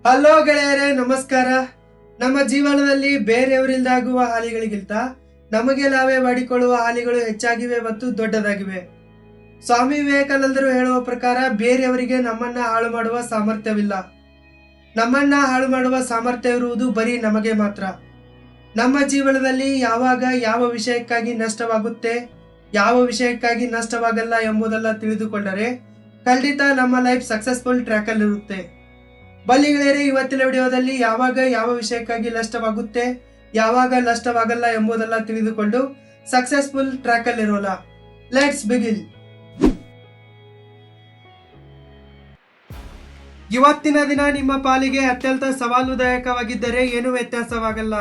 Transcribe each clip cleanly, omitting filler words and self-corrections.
Hello ಗೆಳೆಯರೇ, ನಮಸ್ಕಾರ. ನಮ್ಮ ಜೀವನದಲ್ಲಿ ಬೇರೆಯವರಿಂದಾಗುವ ಹಾನಿಗಳಿಗಿಂತ ನಮಗೆ ನಾವೇ ಮಾಡಿಕೊಳ್ಳುವ ಹಾನಿಗಳು ಹೆಚ್ಚಾಗಿವೆ ಮತ್ತು ದೊಡ್ಡದಾಗಿವೆ. ಸ್ವಾಮಿ ವಿವೇಕಾನಂದರು ಹೇಳುವ ಪ್ರಕಾರ ಬೇರೆಯವರಿಗೆ ನಮ್ಮನ್ನ ಹಾಳು ಮಾಡುವ ಸಾಮರ್ಥ್ಯವಿಲ್ಲ. ನಮ್ಮನ್ನ ಹಾಳು ಮಾಡುವ ಸಾಮರ್ಥ್ಯ ಇರುವುದು ಬರೀ ನಮಗೆ ಮಾತ್ರ. ನಮ್ಮ ಜೀವನದಲ್ಲಿ ಯಾವಾಗ ಯಾವ ವಿಷಯಕ್ಕಾಗಿ ನಷ್ಟವಾಗುತ್ತೆ, ಯಾವ ವಿಷಯಕ್ಕಾಗಿ ನಷ್ಟವಾಗಲ್ಲ ಎಂಬುದೆಲ್ಲ ತಿಳಿದುಕೊಂಡರೆ ಖಂಡಿತ ನಮ್ಮ ಲೈಫ್ ಸಕ್ಸಸ್ಫುಲ್ ಟ್ರ್ಯಾಕಲ್ಲಿರುತ್ತೆ. ಬನ್ನಿ ಗೆಳೆಯರೇ, ಇವತ್ತಿನ ವಿಡಿಯೋದಲ್ಲಿ ಯಾವಾಗ ಯಾವ ವಿಷಯಕ್ಕಾಗಿ ನಷ್ಟವಾಗುತ್ತೆ, ಯಾವಾಗ ನಷ್ಟವಾಗಲ್ಲ ಎಂಬುದೆಲ್ಲ ತಿಳಿದುಕೊಂಡು ಸಕ್ಸಸ್ಫುಲ್ ಟ್ರ್ಯಾಕಲ್ಲಿರೋಣ. Let's begin. ಇವತ್ತಿನ ದಿನ ನಿಮ್ಮ ಪಾಲಿಗೆ ಅತ್ಯಂತ ಸವಾಲುದಾಯಕವಾಗಿದ್ದರೆ ಏನೂ ವ್ಯತ್ಯಾಸವಾಗಲ್ಲ.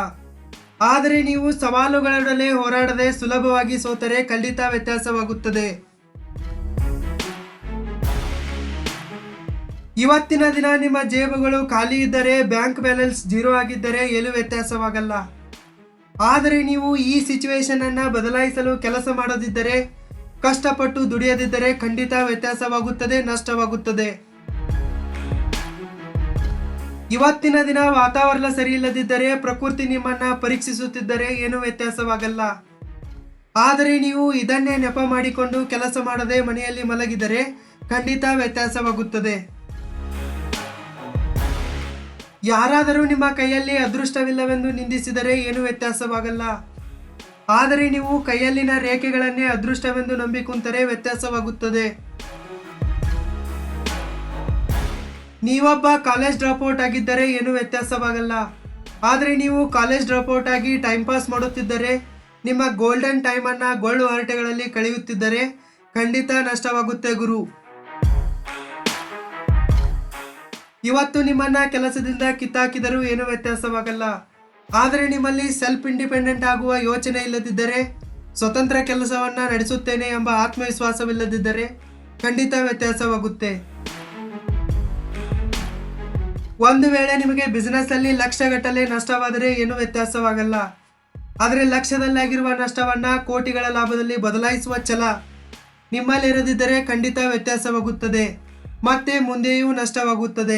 ಆದರೆ ನೀವು ಸವಾಲುಗಳೊಡನೆ ಹೋರಾಡದೆ ಸುಲಭವಾಗಿ ಸೋತರೆ ಖಂಡಿತ ವ್ಯತ್ಯಾಸವಾಗುತ್ತದೆ. ಇವತ್ತಿನ ದಿನ ನಿಮ್ಮ ಜೇಬುಗಳು ಖಾಲಿ ಇದ್ದರೆ, ಬ್ಯಾಂಕ್ ಬ್ಯಾಲೆನ್ಸ್ 0 ಆಗಿದ್ದರೆ ಏನೂ ವ್ಯತ್ಯಾಸವಾಗಲ್ಲ. ಆದರೆ ನೀವು ಈ ಸಿಚುವೇಶನ್ ಅನ್ನ ಬದಲಾಯಿಸಲು ಕೆಲಸ ಮಾಡದಿದ್ದರೆ, ಕಷ್ಟಪಟ್ಟು ದುಡಿಯದಿದ್ದರೆ ಖಂಡಿತ ವ್ಯತ್ಯಾಸವಾಗುತ್ತದೆ, ನಷ್ಟವಾಗುತ್ತದೆ. ಇವತ್ತಿನ ದಿನ ವಾತಾವರಣ ಸರಿ ಇಲ್ಲದಿದ್ದರೆ, ಪ್ರಕೃತಿ ನಿಮ್ಮನ್ನ ಪರೀಕ್ಷಿಸುತ್ತಿದ್ದರೆ ಏನೂ ವ್ಯತ್ಯಾಸವಾಗಲ್ಲ. ಆದರೆ ನೀವು ಇದನ್ನೇ ನೆಪ ಮಾಡಿಕೊಂಡು ಕೆಲಸ ಮಾಡದೆ ಮನೆಯಲ್ಲಿ ಮಲಗಿದರೆ ಖಂಡಿತ ವ್ಯತ್ಯಾಸವಾಗುತ್ತದೆ. ಯಾರಾದರೂ ನಿಮ್ಮ ಕೈಯಲ್ಲಿ ಅದೃಷ್ಟವಿಲ್ಲವೆಂದು ನಿಂದಿಸಿದರೆ ಏನೂ ವ್ಯತ್ಯಾಸವಾಗಲ್ಲ. ಆದರೆ ನೀವು ಕೈಯಲ್ಲಿನ ರೇಖೆಗಳನ್ನೇ ಅದೃಷ್ಟವೆಂದು ನಂಬಿ ಕುಂತರೆ ವ್ಯತ್ಯಾಸವಾಗುತ್ತದೆ. ನೀವೊಬ್ಬ ಕಾಲೇಜ್ ಡ್ರಾಪ್ಔಟ್ ಆಗಿದ್ದರೆ ಏನೂ ವ್ಯತ್ಯಾಸವಾಗಲ್ಲ. ಆದರೆ ನೀವು ಕಾಲೇಜ್ ಡ್ರಾಪ್ಔಟ್ ಆಗಿ ಟೈಮ್ ಪಾಸ್ ಮಾಡುತ್ತಿದ್ದರೆ, ನಿಮ್ಮ ಗೋಲ್ಡನ್ ಟೈಮನ್ನು ಗೋಲ್ಡ್ ಹರಟೆಗಳಲ್ಲಿ ಕಳೆಯುತ್ತಿದ್ದರೆ ಖಂಡಿತ ನಷ್ಟವಾಗುತ್ತೆ ಗುರು. ಇವತ್ತು ನಿಮ್ಮನ್ನ ಕೆಲಸದಿಂದ ಕಿತ್ತಾಕಿದರೂ ಏನೂ ವ್ಯತ್ಯಾಸವಾಗಲ್ಲ. ಆದರೆ ನಿಮ್ಮಲ್ಲಿ ಸೆಲ್ಫ್ ಇಂಡಿಪೆಂಡೆಂಟ್ ಆಗುವ ಯೋಚನೆ ಇಲ್ಲದಿದ್ದರೆ, ಸ್ವತಂತ್ರ ಕೆಲಸವನ್ನ ನಡೆಸುತ್ತೇನೆ ಎಂಬ ಆತ್ಮವಿಶ್ವಾಸವಿಲ್ಲದಿದ್ದರೆ ಖಂಡಿತ ವ್ಯತ್ಯಾಸವಾಗುತ್ತೆ. ಒಂದು ವೇಳೆ ನಿಮಗೆ ಬಿಸಿನೆಸ್ ಅಲ್ಲಿ ಲಕ್ಷಗಟ್ಟಲೆ ನಷ್ಟವಾದರೆ ಏನೂ ವ್ಯತ್ಯಾಸವಾಗಲ್ಲ. ಆದರೆ ಲಕ್ಷದಲ್ಲಾಗಿರುವ ನಷ್ಟವನ್ನ ಕೋಟಿಗಳ ಲಾಭದಲ್ಲಿ ಬದಲಾಯಿಸುವ ಛಲ ನಿಮ್ಮಲ್ಲಿರದಿದ್ದರೆ ಖಂಡಿತ ವ್ಯತ್ಯಾಸವಾಗುತ್ತದೆ, ಮತ್ತೆ ಮುಂದೆಯೂ ನಷ್ಟವಾಗುತ್ತದೆ.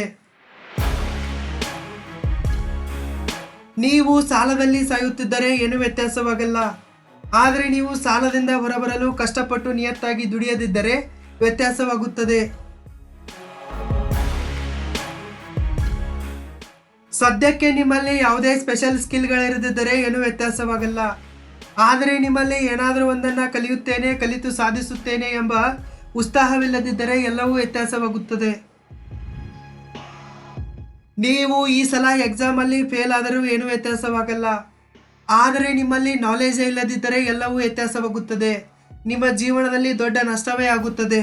ನೀವು ಸಾಲದಲ್ಲಿ ಸಾಯುತ್ತಿದ್ದರೆ ಏನೂ ವ್ಯತ್ಯಾಸವಾಗಲ್ಲ. ಆದರೆ ನೀವು ಸಾಲದಿಂದ ಹೊರಬರಲು ಕಷ್ಟಪಟ್ಟು ನಿಯತ್ತಾಗಿ ದುಡಿಯದಿದ್ದರೆ ವ್ಯತ್ಯಾಸವಾಗುತ್ತದೆ. ಸದ್ಯಕ್ಕೆ ನಿಮ್ಮಲ್ಲಿ ಯಾವುದೇ ಸ್ಪೆಷಲ್ ಸ್ಕಿಲ್ಗಳಿರದಿದ್ದರೆ ಏನೂ ವ್ಯತ್ಯಾಸವಾಗಲ್ಲ. ಆದರೆ ನಿಮ್ಮಲ್ಲಿ ಏನಾದರೂ ಒಂದನ್ನ ಕಲಿಯುತ್ತೇನೆ, ಕಲಿತು ಸಾಧಿಸುತ್ತೇನೆ ಎಂಬ ಉತ್ಸಾಹವಿಲ್ಲದಿದ್ದರೆ ಎಲ್ಲವೂ ವ್ಯತ್ಯಾಸವಾಗುತ್ತದೆ. ನೀವು ಈ ಸಲ ಎಕ್ಸಾಮ್ ಅಲ್ಲಿ ಫೇಲ್ ಆದರೂ ಏನೂ ವ್ಯತ್ಯಾಸವಾಗಲ್ಲ. ಆದರೆ ನಿಮ್ಮಲ್ಲಿ ನಾಲೆಜೇ ಇಲ್ಲದಿದ್ದರೆ ಎಲ್ಲವೂ ವ್ಯತ್ಯಾಸವಾಗುತ್ತದೆ. ನಿಮ್ಮ ಜೀವನದಲ್ಲಿ ದೊಡ್ಡ ನಷ್ಟವೇ ಆಗುತ್ತದೆ.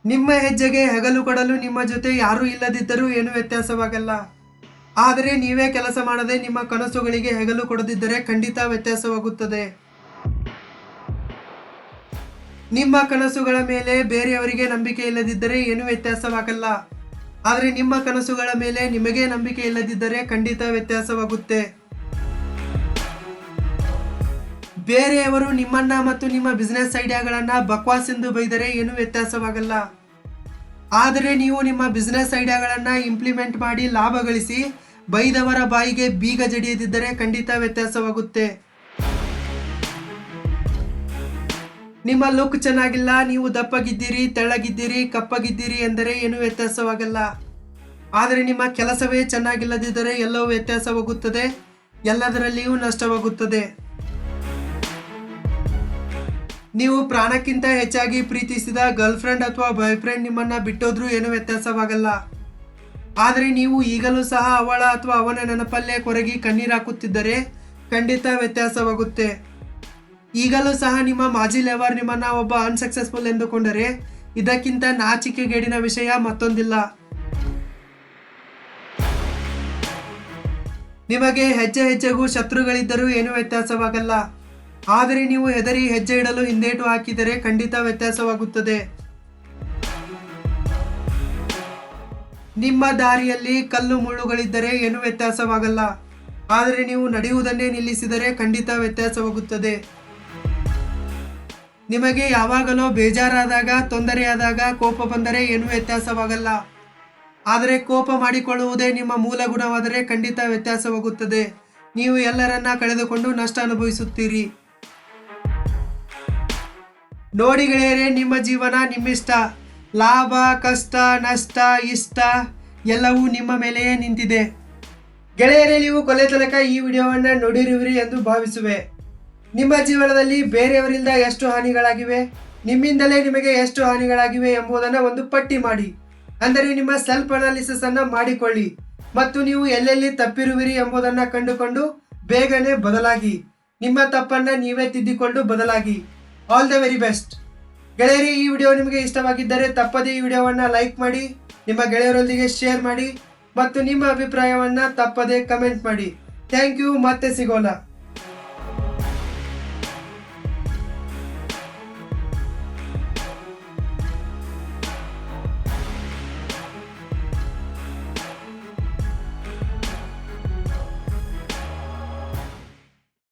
ನಿಮ್ಮ ಹೆಜ್ಜೆಗೆ ಹೆಗಲು ಕೊಡಲು ನಿಮ್ಮ ಜೊತೆ ಯಾರೂ ಇಲ್ಲದಿದ್ದರೂ ಏನೂ ವ್ಯತ್ಯಾಸವಾಗಲ್ಲ. ಆದರೆ ನೀವೇ ಕೆಲಸ ಮಾಡದೆ ನಿಮ್ಮ ಕನಸುಗಳಿಗೆ ಹೆಗಲು ಕೊಡದಿದ್ದರೆ ಖಂಡಿತ ವ್ಯತ್ಯಾಸವಾಗುತ್ತದೆ. ನಿಮ್ಮ ಕನಸುಗಳ ಮೇಲೆ ಬೇರೆಯವರಿಗೆ ನಂಬಿಕೆ ಇಲ್ಲದಿದ್ದರೆ ಏನೂ ವ್ಯತ್ಯಾಸವಾಗಲ್ಲ. ಆದರೆ ನಿಮ್ಮ ಕನಸುಗಳ ಮೇಲೆ ನಿಮಗೆ ನಂಬಿಕೆ ಇಲ್ಲದಿದ್ದರೆ ಖಂಡಿತ ವ್ಯತ್ಯಾಸವಾಗುತ್ತೆ. ಬೇರೆಯವರು ನಿಮ್ಮನ್ನ ಮತ್ತು ನಿಮ್ಮ ಬಿಸ್ನೆಸ್ ಐಡಿಯಾಗಳನ್ನ ಬಕ್ವಾಸ್ ಎಂದು ಬೈದರೆ ಏನೂ ವ್ಯತ್ಯಾಸವಾಗಲ್ಲ. ಆದರೆ ನೀವು ನಿಮ್ಮ ಬಿಸ್ನೆಸ್ ಐಡಿಯಾಗಳನ್ನ ಇಂಪ್ಲಿಮೆಂಟ್ ಮಾಡಿ ಲಾಭ ಗಳಿಸಿ ಬೈದವರ ಬಾಯಿಗೆ ಬೀಗ ಜಡಿಯದಿದ್ದರೆ ಖಂಡಿತ ವ್ಯತ್ಯಾಸವಾಗುತ್ತೆ. ನಿಮ್ಮ ಲುಕ್ ಚೆನ್ನಾಗಿಲ್ಲ, ನೀವು ದಪ್ಪಗಿದ್ದೀರಿ, ತೆಳ್ಳಗಿದ್ದೀರಿ, ಕಪ್ಪಗಿದ್ದೀರಿ ಎಂದರೆ ಏನೂ ವ್ಯತ್ಯಾಸವಾಗಲ್ಲ. ಆದರೆ ನಿಮ್ಮ ಕೆಲಸವೇ ಚೆನ್ನಾಗಿಲ್ಲದಿದ್ದರೆ ಎಲ್ಲವೂ ವ್ಯತ್ಯಾಸವಾಗುತ್ತದೆ, ಎಲ್ಲದರಲ್ಲಿಯೂ ನಷ್ಟವಾಗುತ್ತದೆ. ನೀವು ಪ್ರಾಣಕ್ಕಿಂತ ಹೆಚ್ಚಾಗಿ ಪ್ರೀತಿಸಿದ ಗರ್ಲ್ ಫ್ರೆಂಡ್ ಅಥವಾ ಬಾಯ್ ಫ್ರೆಂಡ್ ನಿಮ್ಮನ್ನ ಬಿಟ್ಟೋದ್ರೂ ಏನೂ ವ್ಯತ್ಯಾಸವಾಗಲ್ಲ. ಆದರೆ ನೀವು ಈಗಲೂ ಸಹ ಅವಳ ಅಥವಾ ಅವನ ನೆನಪಲ್ಲೇ ಕೊರಗಿ ಕಣ್ಣೀರು ಹಾಕುತ್ತಿದ್ದರೆ ಖಂಡಿತ ವ್ಯತ್ಯಾಸವಾಗುತ್ತೆ. ಈಗಲೂ ಸಹ ನಿಮ್ಮ ಮಾಜಿ ಲೆವರ್ ನಿಮ್ಮನ್ನ ಒಬ್ಬ ಅನ್ಸಕ್ಸಸ್ಫುಲ್ ಎಂದುಕೊಂಡರೆ ಇದಕ್ಕಿಂತ ನಾಚಿಕೆಗೇಡಿನ ವಿಷಯ ಮತ್ತೊಂದಿಲ್ಲ. ನಿಮಗೆ ಹೆಜ್ಜೆ ಹೆಜ್ಜೆಗೂ ಶತ್ರುಗಳಿದ್ದರೂ ಏನೂ ವ್ಯತ್ಯಾಸವಾಗಲ್ಲ. ಆದರೆ ನೀವು ಹೆದರಿ ಹೆಜ್ಜೆ ಇಡಲು ಹಿಂದೇಟು ಹಾಕಿದರೆ ಖಂಡಿತ ವ್ಯತ್ಯಾಸವಾಗುತ್ತದೆ. ನಿಮ್ಮ ದಾರಿಯಲ್ಲಿ ಕಲ್ಲು ಮುಳ್ಳುಗಳಿದ್ದರೆ ಏನೂ ವ್ಯತ್ಯಾಸವಾಗಲ್ಲ. ಆದರೆ ನೀವು ನಡೆಯುವುದನ್ನೇ ನಿಲ್ಲಿಸಿದರೆ ಖಂಡಿತ ವ್ಯತ್ಯಾಸವಾಗುತ್ತದೆ. ನಿಮಗೆ ಯಾವಾಗಲೂ ಬೇಜಾರಾದಾಗ, ತೊಂದರೆಯಾದಾಗ, ಕೋಪ ಬಂದರೆ ಏನೂ ವ್ಯತ್ಯಾಸವಾಗಲ್ಲ. ಆದರೆ ಕೋಪ ಮಾಡಿಕೊಳ್ಳುವುದೇ ನಿಮ್ಮ ಮೂಲ ಗುಣವಾದರೆ ಖಂಡಿತ ವ್ಯತ್ಯಾಸವಾಗುತ್ತದೆ. ನೀವು ಎಲ್ಲರನ್ನ ಕಳೆದುಕೊಂಡು ನಷ್ಟ ಅನುಭವಿಸುತ್ತೀರಿ. ನೋಡಿ ಗೆಳೆಯರೇ, ನಿಮ್ಮ ಜೀವನ ನಿಮ್ಮಿಷ್ಟ. ಲಾಭ, ಕಷ್ಟ, ನಷ್ಟ, ಇಷ್ಟ ಎಲ್ಲವೂ ನಿಮ್ಮ ಮೇಲೆಯೇ ನಿಂತಿದೆ. ಗೆಳೆಯರೇ, ನೀವು ಕೊನೆ ತನಕ ಈ ವಿಡಿಯೋವನ್ನು ನೋಡಿರುವಿರಿ ಎಂದು ಭಾವಿಸುವೆ. ನಿಮ್ಮ ಜೀವನದಲ್ಲಿ ಬೇರೆಯವರಿಂದ ಎಷ್ಟು ಹಾನಿಗಳಾಗಿವೆ, ನಿಮ್ಮಿಂದಲೇ ನಿಮಗೆ ಎಷ್ಟು ಹಾನಿಗಳಾಗಿವೆ ಎಂಬುದನ್ನು ಒಂದು ಪಟ್ಟಿ ಮಾಡಿ. ಅಂದರೆ ನಿಮ್ಮ ಸೆಲ್ಫ್ ಅನಾಲಿಸಿಸ್ ಅನ್ನು ಮಾಡಿಕೊಳ್ಳಿ ಮತ್ತು ನೀವು ಎಲ್ಲೆಲ್ಲಿ ತಪ್ಪಿರುವಿರಿ ಎಂಬುದನ್ನು ಕಂಡುಕೊಂಡು ಬೇಗನೆ ಬದಲಾಗಿ. ನಿಮ್ಮ ತಪ್ಪನ್ನು ನೀವೇ ತಿದ್ದಿಕೊಂಡು ಬದಲಾಗಿ. All the very best. ಗೆಳೆಯರಿ, ಈ ವಿಡಿಯೋ ನಿಮಗೆ ಇಷ್ಟವಾಗಿದ್ದರೆ ತಪ್ಪದೇ ಈ ವಿಡಿಯೋವನ್ನು ಲೈಕ್ ಮಾಡಿ, ನಿಮ್ಮ ಗೆಳೆಯರೊಂದಿಗೆ ಶೇರ್ ಮಾಡಿ ಮತ್ತು ನಿಮ್ಮ ಅಭಿಪ್ರಾಯವನ್ನು ತಪ್ಪದೇ ಕಮೆಂಟ್ ಮಾಡಿ. Thank you. ಮತ್ತೆ ಸಿಗೋಣ.